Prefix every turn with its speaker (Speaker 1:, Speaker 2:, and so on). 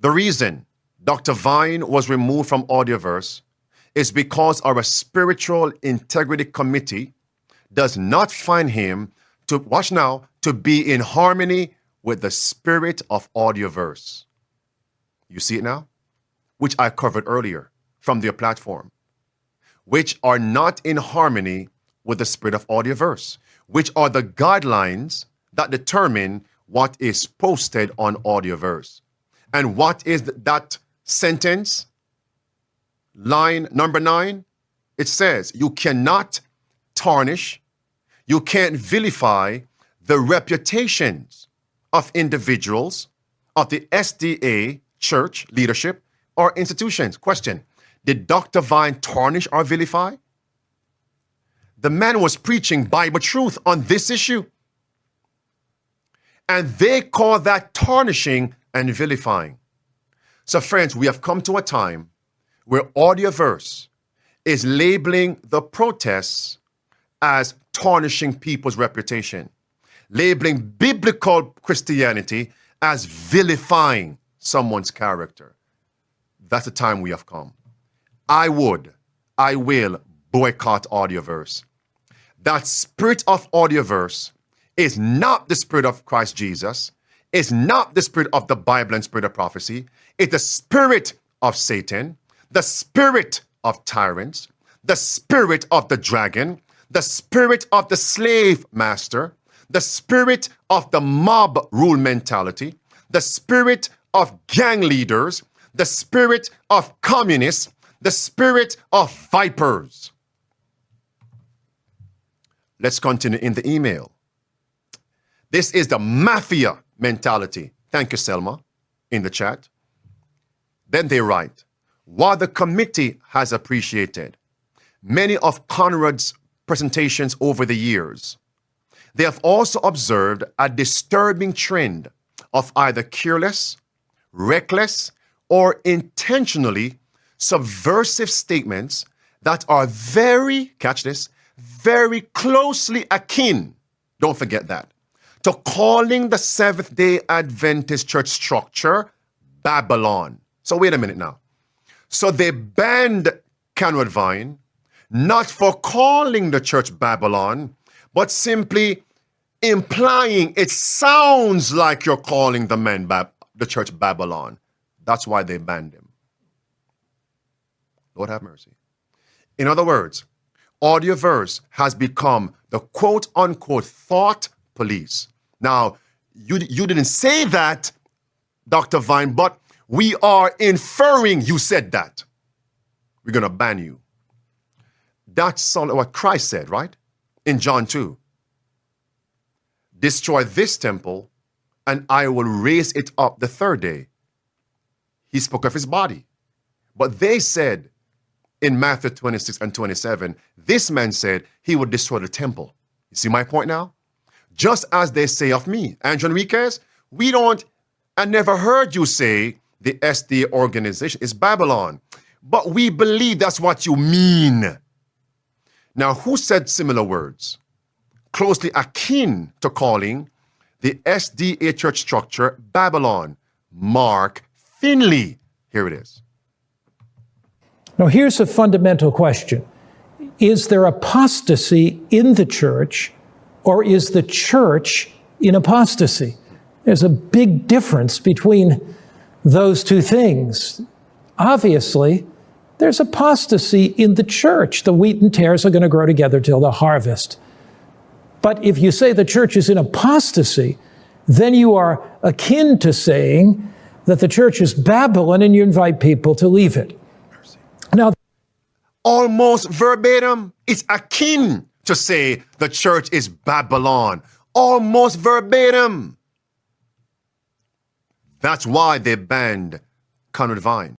Speaker 1: The reason Dr. Vine was removed from AudioVerse is because our spiritual integrity committee does not find him to, watch now, to be in harmony with the spirit of AudioVerse. You see it now? Which I covered earlier from their platform. Which are not in harmony with the spirit of AudioVerse, which are the guidelines that determine what is posted on AudioVerse. And what is that sentence? Line number 9, it says, you cannot tarnish, you can't vilify the reputations of individuals, of the SDA church leadership or institutions. Question, did Dr. Vine tarnish or vilify? The man was preaching Bible truth on this issue. And they call that tarnishing and vilifying. So friends, we have come to a time where AudioVerse is labeling the protests as tarnishing people's reputation, labeling biblical Christianity as vilifying someone's character. That's the time we have come. I will boycott AudioVerse. That spirit of AudioVerse is not the spirit of Christ Jesus, is not the spirit of the Bible and spirit of prophecy. It's the spirit of Satan, the spirit of tyrants, the spirit of the dragon, the spirit of the slave master, the spirit of the mob rule mentality, the spirit of gang leaders, the spirit of communists, the spirit of vipers. Let's continue in the email. This is the mafia mentality. Thank you, Selma, in the chat. Then they write, while the committee has appreciated many of Conrad's presentations over the years, they have also observed a disturbing trend of either careless, reckless, or intentionally subversive statements that are very, catch this, very closely akin, don't forget that, to calling the Seventh-day Adventist church structure Babylon. So wait a minute now. So they banned Conrad Vine, not for calling the church Babylon, but simply implying it sounds like you're calling the church Babylon. That's why they banned him. Lord have mercy. In other words, AudioVerse has become the quote-unquote thought police. Now, you didn't say that, Dr. Vine, but we are inferring you said that. We're going to ban you. That's what Christ said, right? In John 2. Destroy this temple, and I will raise it up the third day. He spoke of his body. But they said in Matthew 26 and 27, this man said he would destroy the temple. You see my point now? Just as they say of me. Andrew Enriquez, I never heard you say the SDA organization is Babylon. But we believe that's what you mean. Now, who said similar words? Closely akin to calling the SDA church structure Babylon. Mark Finley. Here it is.
Speaker 2: Now, here's a fundamental question. Is there apostasy in the church, or is the church in apostasy? There's a big difference between those two things. Obviously, there's apostasy in the church. The wheat and tares are going to grow together till the harvest. But if you say the church is in apostasy, then you are akin to saying that the church is Babylon and you invite people to leave it. Now,
Speaker 1: almost verbatim, it's akin to say the church is Babylon. Almost verbatim. That's why they banned Conrad Vine.